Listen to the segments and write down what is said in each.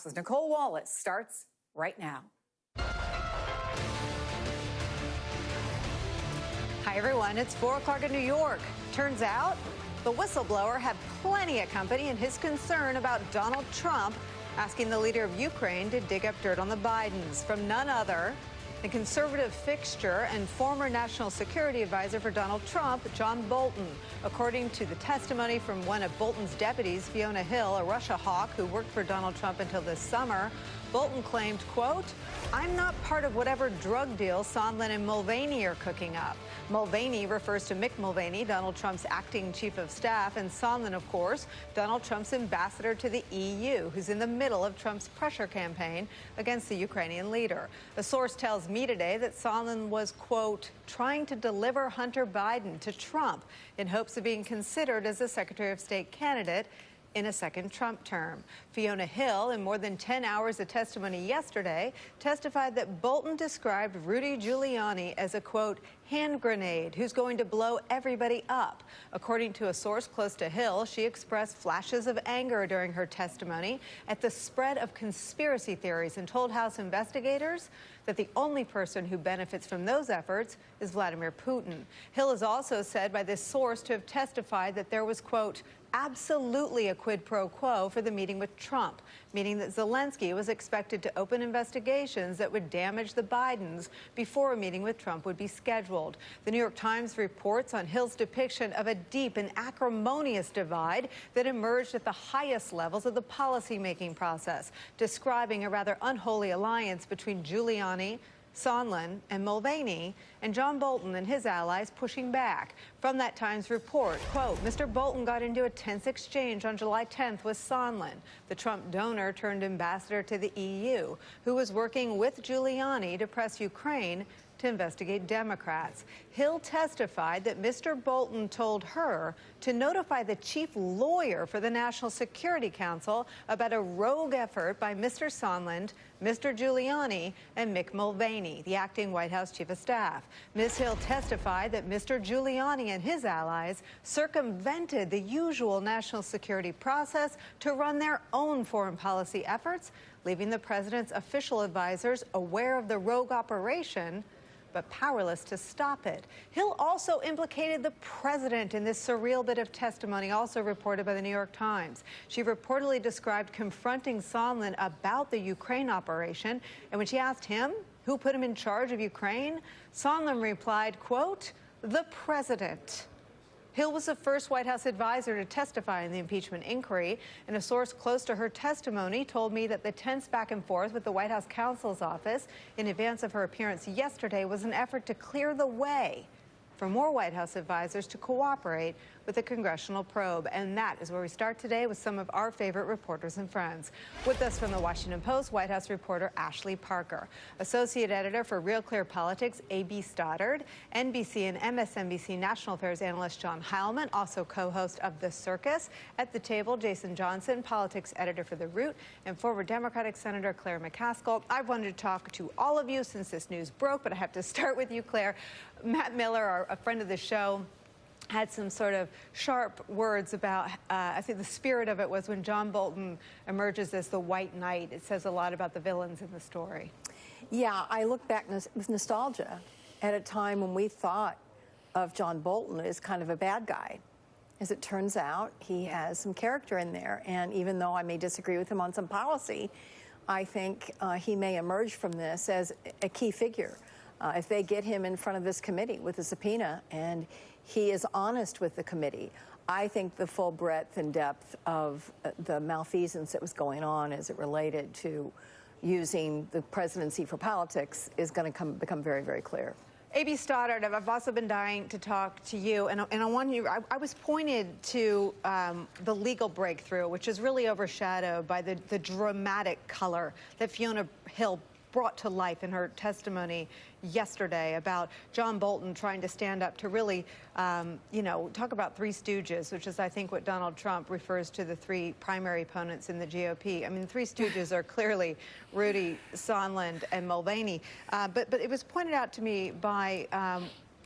Fox's Nicole Wallace starts right now. Hi, everyone. It's 4 o'clock in New York. Turns out the whistleblower had plenty of company in his concern about Donald Trump asking the leader of Ukraine to dig up dirt on the Bidens from none other than conservative fixture and former national security advisor for Donald Trump, John Bolton. According to the testimony from one of Bolton's deputies, Fiona Hill, a Russia hawk who worked for Donald Trump until this summer, Bolton claimed, quote, "I'm not part of whatever drug deal Sondland and Mulvaney are cooking up." Mulvaney refers to Mick Mulvaney, Donald Trump's acting chief of staff, and Sondland, of course, Donald Trump's ambassador to the EU, who's in the middle of Trump's pressure campaign against the Ukrainian leader. A source tells me today that Sondland was, quote, trying to deliver Hunter Biden to Trump in hopes of being considered as a Secretary of State candidate in a second Trump term. Fiona Hill, in more than 10 hours of testimony yesterday, testified that Bolton described Rudy Giuliani as a, quote, hand grenade who's going to blow everybody up. According to a source close to Hill, she expressed flashes of anger during her testimony at the spread of conspiracy theories and told House investigators that the only person who benefits from those efforts is Vladimir Putin. Hill is also said by this source to have testified that there was, quote, absolutely a quid pro quo for the meeting with Trump, meaning that Zelensky was expected to open investigations that would damage the Bidens before a meeting with Trump would be scheduled. The New York Times reports on Hill's depiction of a deep and acrimonious divide that emerged at the highest levels of the policymaking process, describing a rather unholy alliance between Giuliani, Sondland, and Mulvaney, and John Bolton and his allies pushing back. From that Times report, quote, Mr. Bolton got into a tense exchange on July 10th with Sondland, the Trump donor turned ambassador to the EU, who was working with Giuliani to press Ukraine to investigate Democrats. Hill testified that Mr. Bolton told her to notify the chief lawyer for the National Security Council about a rogue effort by Mr. Sondland, Mr. Giuliani, and Mick Mulvaney, the acting White House chief of staff. Ms. Hill testified that Mr. Giuliani and his allies circumvented the usual national security process to run their own foreign policy efforts, leaving the president's official advisors aware of the rogue operation but powerless to stop it. Hill also implicated the president in this surreal bit of testimony, also reported by the New York Times. She reportedly described confronting Sondland about the Ukraine operation, and when she asked him who put him in charge of Ukraine, Sondland replied, quote, the president. Hill was the first White House advisor to testify in the impeachment inquiry, and a source close to her testimony told me that the tense back and forth with the White House counsel's office in advance of her appearance yesterday was an effort to clear the way for more White House advisors to cooperate with the congressional probe. And that is where we start today with some of our favorite reporters and friends. With us from the Washington Post, White House reporter Ashley Parker, Associate Editor for Real Clear Politics, A.B. Stoddard, NBC and MSNBC National Affairs Analyst John Heilman, also co-host of The Circus. At the table, Jason Johnson, Politics Editor for The Root, and former Democratic Senator Claire McCaskill. I've wanted to talk to all of you since this news broke, but I have to start with you, Claire. Matt Miller, a friend of the show, had some sort of sharp words about, I think the spirit of it was when John Bolton emerges as the White Knight. It says a lot about the villains in the story. Yeah, I look back with nostalgia at a time when we thought of John Bolton as kind of a bad guy. As it turns out, he has some character in there, and even though I may disagree with him on some policy, I think he may emerge from this as a key figure. If they get him in front of this committee with a subpoena and he is honest with the committee, I think the full breadth and depth of the malfeasance that was going on as it related to using the presidency for politics is going to become very, very clear. A.B. Stoddard, I've also been dying to talk to you, and I want you. I was pointed to the legal breakthrough, which is really overshadowed by the dramatic color that Fiona Hill brought to life in her testimony yesterday about John Bolton trying to stand up to really, talk about three stooges, which is, I think, what Donald Trump refers to the three primary opponents in the GOP. I mean, the three stooges are clearly Rudy, Sondland, and Mulvaney. But it was pointed out to me by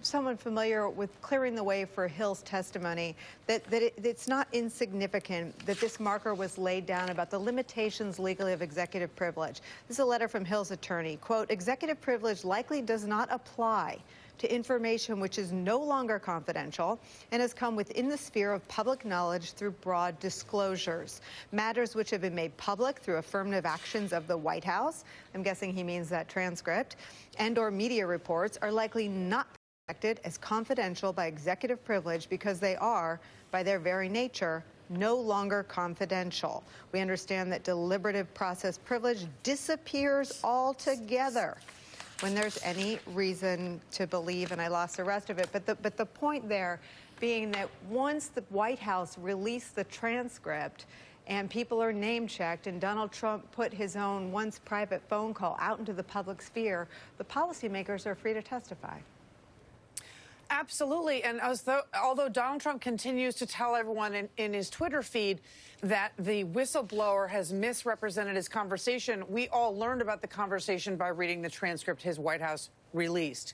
someone familiar with clearing the way for Hill's testimony, it's not insignificant that this marker was laid down about the limitations legally of executive privilege. This is a letter from Hill's attorney. Quote, executive privilege likely does not apply to information which is no longer confidential and has come within the sphere of public knowledge through broad disclosures. Matters which have been made public through affirmative actions of the White House, I'm guessing he means that transcript, and or media reports are likely not protected as confidential by executive privilege because they are, by their very nature, no longer confidential. We understand that deliberative process privilege disappears altogether when there's any reason to believe, and I lost the rest of it. But the point there being that once the White House released the transcript and people are name-checked and Donald Trump put his own once private phone call out into the public sphere, the policymakers are free to testify. Absolutely. And although Donald Trump continues to tell everyone in his Twitter feed that the whistleblower has misrepresented his conversation, we all learned about the conversation by reading the transcript his White House released.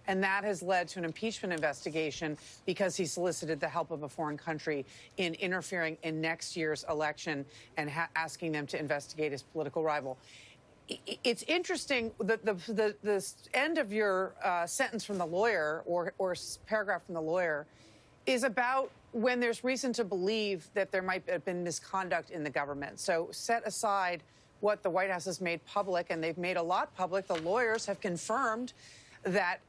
And that has led to an impeachment investigation because he solicited the help of a foreign country in interfering in next year's election and asking them to investigate his political rival. It's interesting that the end of your sentence from the lawyer or paragraph from the lawyer is about when there's reason to believe that there might have been misconduct in the government. So set aside what the White House has made public, and they've made a lot public. The lawyers have confirmed that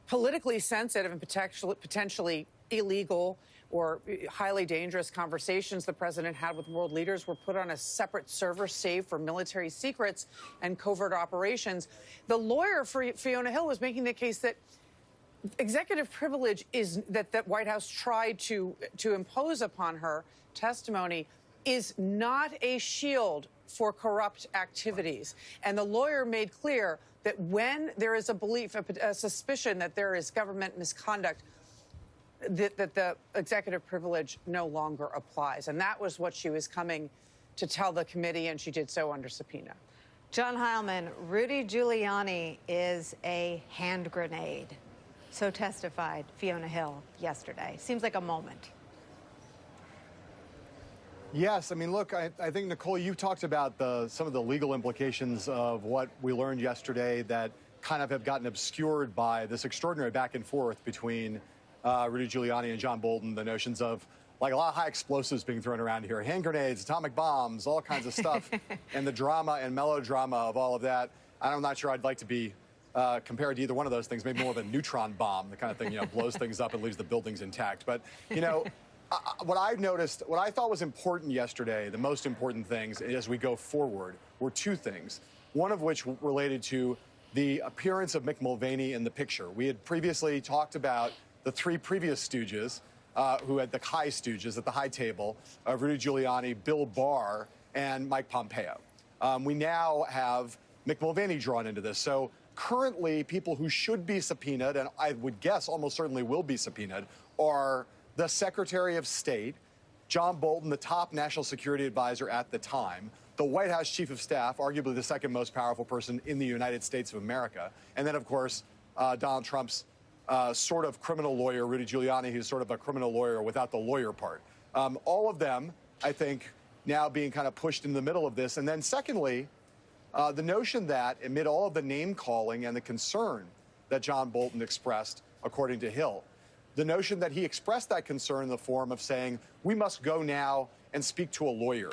politically sensitive and potentially illegal or highly dangerous conversations the president had with world leaders were put on a separate server saved for military secrets and covert operations. The lawyer for Fiona Hill was making the case that executive privilege is that the White House tried to impose upon her testimony is not a shield for corrupt activities. And the lawyer made clear that when there is a belief, a suspicion that there is government misconduct, that the executive privilege no longer applies. And that was what she was coming to tell the committee, and she did so under subpoena. John Heilman, Rudy Giuliani is a hand grenade. So testified Fiona Hill yesterday. Seems like a moment. Yes, I mean, look, I think, Nicole, you talked about some of the legal implications of what we learned yesterday that kind of have gotten obscured by this extraordinary back and forth between Rudy Giuliani and John Bolton, the notions of like a lot of high explosives being thrown around here, hand grenades, atomic bombs, all kinds of stuff, and the drama and melodrama of all of that. I'm not sure I'd like to be compared to either one of those things, maybe more of a neutron bomb, the kind of thing, blows things up and leaves the buildings intact. But, what I noticed, what I thought was important yesterday, the most important things as we go forward were two things, one of which related to the appearance of Mick Mulvaney in the picture. We had previously talked about the three previous stooges who had the high stooges at the high table, Rudy Giuliani, Bill Barr, and Mike Pompeo. We now have Mick Mulvaney drawn into this. So currently, people who should be subpoenaed, and I would guess almost certainly will be subpoenaed, are the Secretary of State, John Bolton, the top national security advisor at the time, the White House Chief of Staff, arguably the second most powerful person in the United States of America, and then, of course, Donald Trump's sort of criminal lawyer, Rudy Giuliani, who's sort of a criminal lawyer without the lawyer part. All of them, I think, now being kind of pushed in the middle of this. And then secondly, the notion that amid all of the name calling and the concern that John Bolton expressed, according to Hill, the notion that he expressed that concern in the form of saying, we must go now and speak to a lawyer.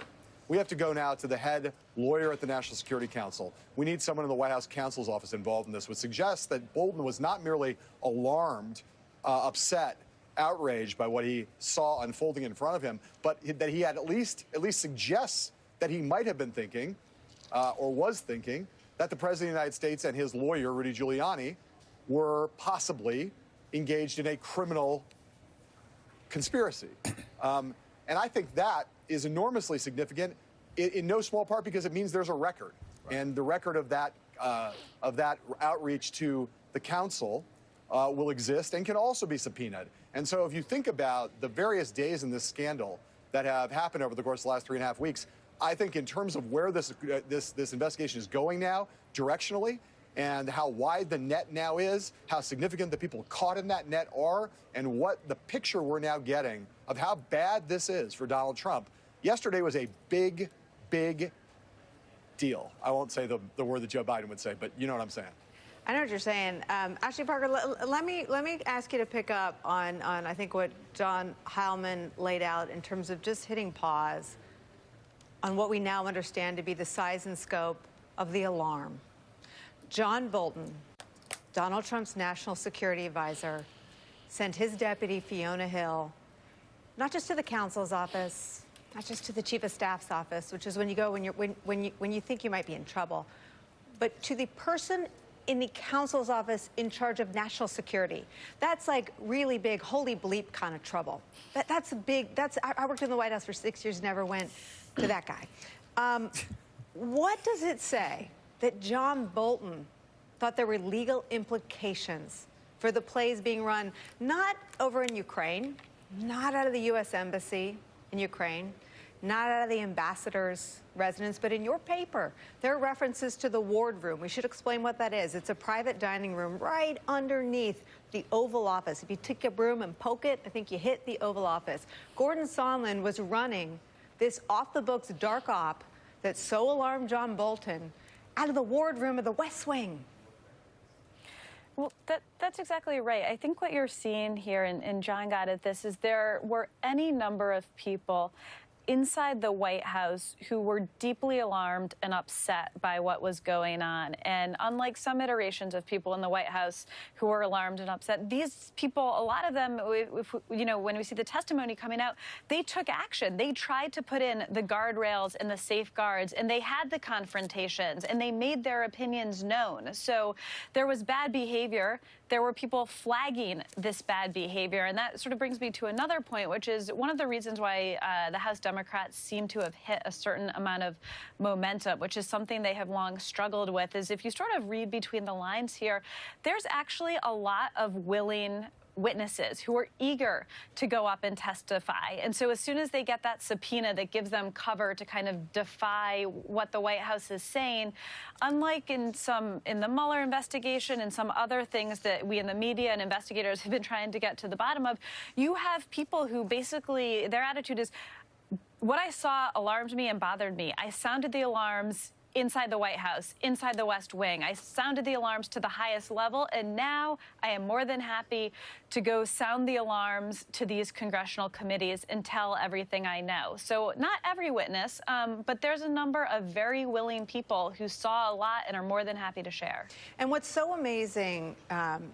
We have to go now to the head lawyer at the National Security Council. We need someone in the White House counsel's office involved in this, which suggests that Bolton was not merely alarmed, upset, outraged by what he saw unfolding in front of him, but that he had at least suggests that he might have been thinking, or was thinking, that the President of the United States and his lawyer, Rudy Giuliani, were possibly engaged in a criminal conspiracy. And I think that is enormously significant, in no small part because it means there's a record. Right. And the record of that outreach to the council will exist and can also be subpoenaed. And so if you think about the various days in this scandal that have happened over the course of the last 3.5 weeks, I think in terms of where this investigation is going now, directionally, and how wide the net now is, how significant the people caught in that net are, and what the picture we're now getting of how bad this is for Donald Trump. Yesterday was a big, big deal. I won't say the word that Joe Biden would say, but you know what I'm saying. I know what you're saying. Ashley Parker, let me ask you to pick up on I think what John Heilman laid out in terms of just hitting pause on what we now understand to be the size and scope of the alarm. John Bolton, Donald Trump's national security advisor, sent his deputy, Fiona Hill, not just to the counsel's office, not just to the chief of staff's office, which is when you go when you think you might be in trouble, but to the person in the counsel's office in charge of national security. That's like really big, holy bleep kind of trouble. That's a big, I worked in the White House for 6 years, never went to that guy. What does it say that John Bolton thought there were legal implications for the plays being run not over in Ukraine, not out of the U.S. Embassy in Ukraine, not out of the ambassador's residence, but in your paper? There are references to the Ward Room. We should explain what that is. It's a private dining room right underneath the Oval Office. If you take a broom and poke it, I think you hit the Oval Office. Gordon Sondland was running this off-the-books dark op that so alarmed John Bolton out of the Ward Room of the West Wing. Well, that's exactly right. I think what you're seeing here, and John got at this, is there were any number of people inside the White House who were deeply alarmed and upset by what was going on. And unlike some iterations of people in the White House who were alarmed and upset, these people, a lot of them, when we see the testimony coming out, they took action. They tried to put in the guardrails and the safeguards, and they had the confrontations, and they made their opinions known. So there was bad behavior. There were people flagging this bad behavior. And that sort of brings me to another point, which is one of the reasons why the House Democrats seem to have hit a certain amount of momentum, which is something they have long struggled with, is if you sort of read between the lines here, there's actually a lot of willing witnesses who are eager to go up and testify. And so as soon as they get that subpoena that gives them cover to kind of defy what the White House is saying, unlike in the Mueller investigation and some other things that we in the media and investigators have been trying to get to the bottom of, you have people who basically, their attitude is, what I saw alarmed me and bothered me. I sounded the alarms inside the White House, inside the West Wing. I sounded the alarms to the highest level, and now I am more than happy to go sound the alarms to these congressional committees and tell everything I know. So not every witness, but there's a number of very willing people who saw a lot and are more than happy to share. And what's so amazing,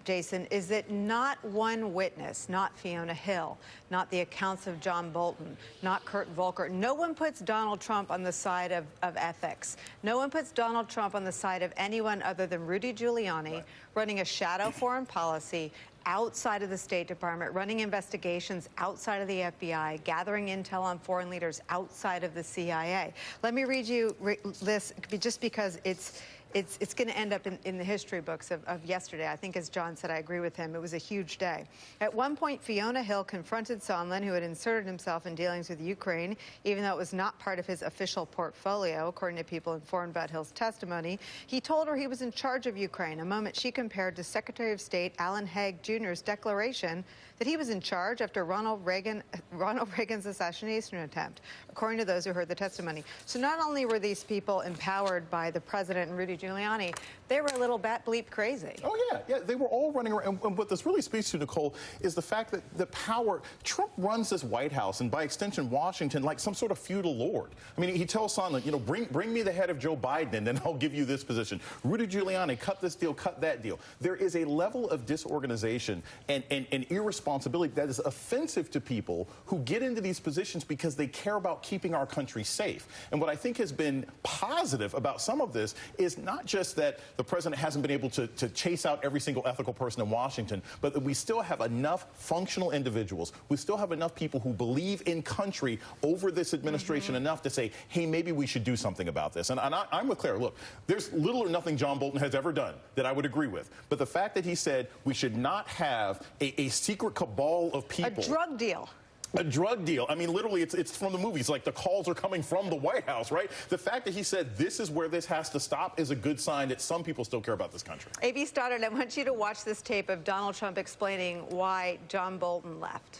Jason, is that not one witness, not Fiona Hill, not the accounts of John Bolton, not Kurt Volker, no one puts Donald Trump on the side of ethics. No one puts Donald Trump on the side of anyone other than Rudy Giuliani, running a shadow foreign policy outside of the State Department, running investigations outside of the FBI, gathering intel on foreign leaders outside of the CIA. Let me read you this just because it's going to end up in the history books of yesterday. I think, as John said, I agree with him. It was a huge day. At one point, Fiona Hill confronted Sondland, who had inserted himself in dealings with Ukraine, even though it was not part of his official portfolio, according to people informed about Hill's testimony. He told her he was in charge of Ukraine, a moment she compared to Secretary of State Alan Haig Jr.'s declaration that he was in charge after Ronald Reagan's assassination attempt, according to those who heard the testimony. So not only were these people empowered by the president and Rudy Giuliani, they were a little bat bleep crazy. Oh, yeah, they were all running around. And what this really speaks to, Nicole, is the fact that the power, Trump runs this White House and by extension Washington like some sort of feudal lord. I mean, he tells Sondland, you know, bring me the head of Joe Biden and then I'll give you this position. Rudy Giuliani, cut this deal, cut that deal. There is a level of disorganization and irresponsibility that is offensive to people who get into these positions because they care about keeping our country safe. And what I think has been positive about some of this is not just that the president hasn't been able to chase out every single ethical person in Washington, but that we still have enough functional individuals. We still have enough people who believe in country over this administration enough to say, hey, maybe we should do something about this. And I'm with Claire. Look, there's little or nothing John Bolton has ever done that I would agree with. But the fact that he said we should not have a secret cabal of people. A drug deal. a drug deal. I mean, literally, it's from the movies. Like, the calls are coming from the White House, right? The fact that he said this is where this has to stop is a good sign that some people still care about this country. A.B. Stoddard, I want you to watch this tape of Donald Trump explaining why John Bolton left.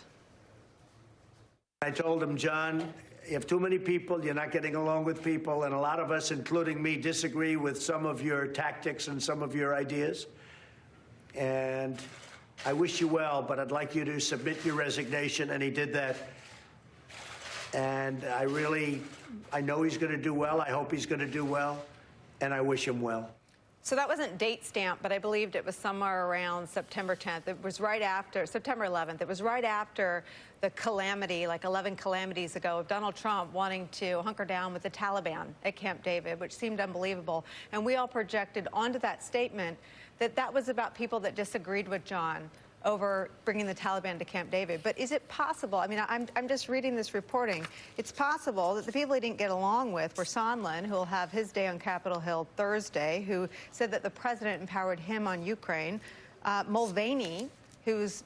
I told him, John, you have too many people, you're not getting along with people, and a lot of us, including me, disagree with some of your tactics and some of your ideas. And I wish you well, but I'd like you to submit your resignation, and he did that. And I know he's going to do well. I hope he's going to do well, and I wish him well. So that wasn't date stamped, but I believed it was somewhere around September 10th. It was right after, September 11th. It was right after the calamity, like 11 calamities ago, of Donald Trump wanting to hunker down with the Taliban at Camp David, which seemed unbelievable. And we all projected onto that statement that that was about people that disagreed with John over bringing the Taliban to Camp David. But is it possible? I mean, I'm just reading this reporting. It's possible that the people he didn't get along with were Sondland, who will have his day on Capitol Hill Thursday, who said that the president empowered him on Ukraine, Mulvaney, who's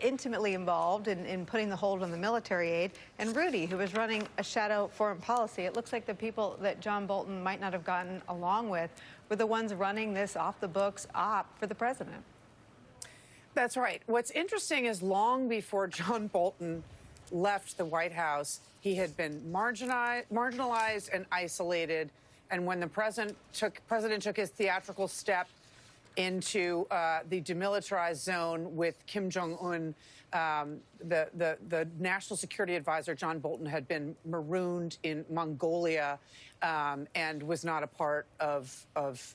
intimately involved in putting the hold on the military aid, and Rudy, who was running a shadow foreign policy. It looks like the people that John Bolton might not have gotten along with were the ones running this off-the-books op for the president. That's right. What's interesting is long before John Bolton left the White House, he had been marginalized and isolated. And when the president took his theatrical step into the demilitarized zone with Kim Jong-un, the national security advisor, John Bolton, had been marooned in Mongolia and was not a part of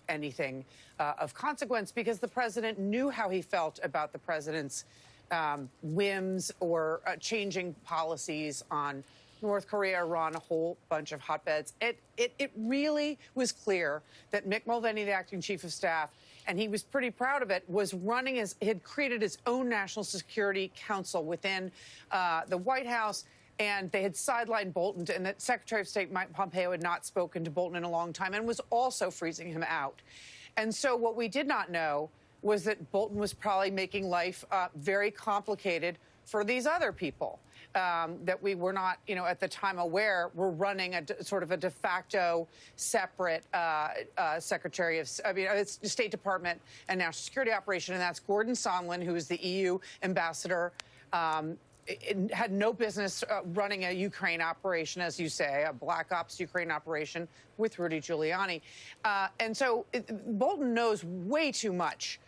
anything of consequence, because the president knew how he felt about the president's whims or changing policies on North Korea, Iran, a whole bunch of hotbeds. It really was clear that Mick Mulvaney, the acting chief of staff, and he was pretty proud of it, was running had created his own national security council within the White House. And they had sidelined Bolton, and that Secretary of State Mike Pompeo had not spoken to Bolton in a long time and was also freezing him out. And so what we did not know was that Bolton was probably making life very complicated for these other people that we were not, at the time aware were running sort of a de facto separate Secretary of, it's the State Department and National Security Operation, and that's Gordon Sondland, who is the EU ambassador. It had no business running a Ukraine operation, as you say, a Black Ops Ukraine operation with Rudy Giuliani. And so Bolton knows way too much.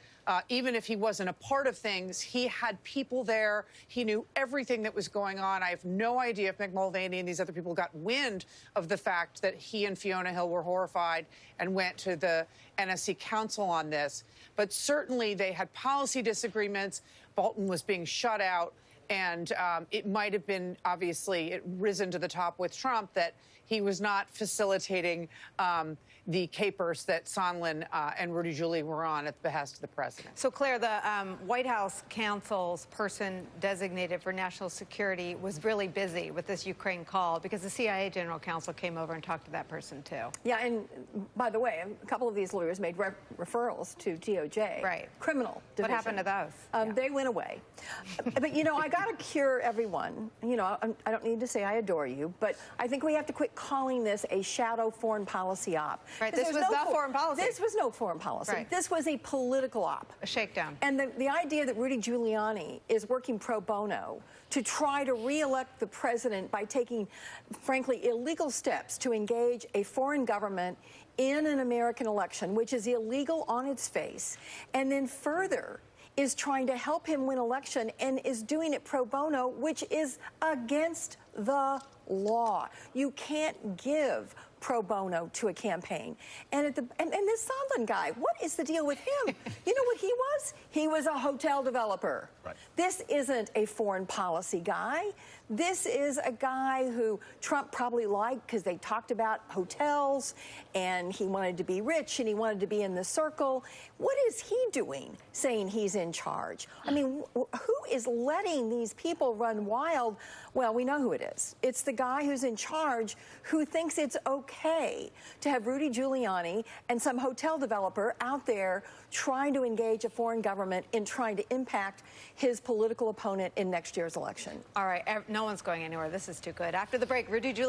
Even if he wasn't a part of things, he had people there. He knew everything that was going on. I have no idea if Mick Mulvaney and these other people got wind of the fact that he and Fiona Hill were horrified and went to the NSC Council on this. But certainly they had policy disagreements. Bolton was being shut out. And it might have been, obviously, risen to the top with Trump that he was not facilitating the capers that Sondland and Rudy Giuliani were on at the behest of the president. So, Claire, the White House counsel's person designated for national security was really busy with this Ukraine call because the CIA general counsel came over and talked to that person, too. Yeah, and by the way, a couple of these lawyers made referrals to DOJ. Right. Criminal division. What happened to those? They went away. But, I got to cure everyone. I don't need to say I adore you, but I think we have to quit calling this a shadow foreign policy op. Right, this was not foreign policy. This was no foreign policy. Right. This was a political op. A shakedown. And the idea that Rudy Giuliani is working pro bono to try to re-elect the president by taking, frankly, illegal steps to engage a foreign government in an American election, which is illegal on its face, and then further is trying to help him win election and is doing it pro bono, which is against the law. You can't give pro bono to a campaign. And this Sondland guy, what is the deal with him? You know what he was? He was a hotel developer. Right. This isn't a foreign policy guy. This is a guy who Trump probably liked because they talked about hotels and he wanted to be rich and he wanted to be in the circle. What is he doing saying he's in charge? I mean, who is letting these people run wild? Well, we know who it is. It's the guy who's in charge who thinks it's okay okay to have Rudy Giuliani and some hotel developer out there trying to engage a foreign government in trying to impact his political opponent in next year's election. All right, no one's going anywhere. This is too good. After the break, Rudy Giuliani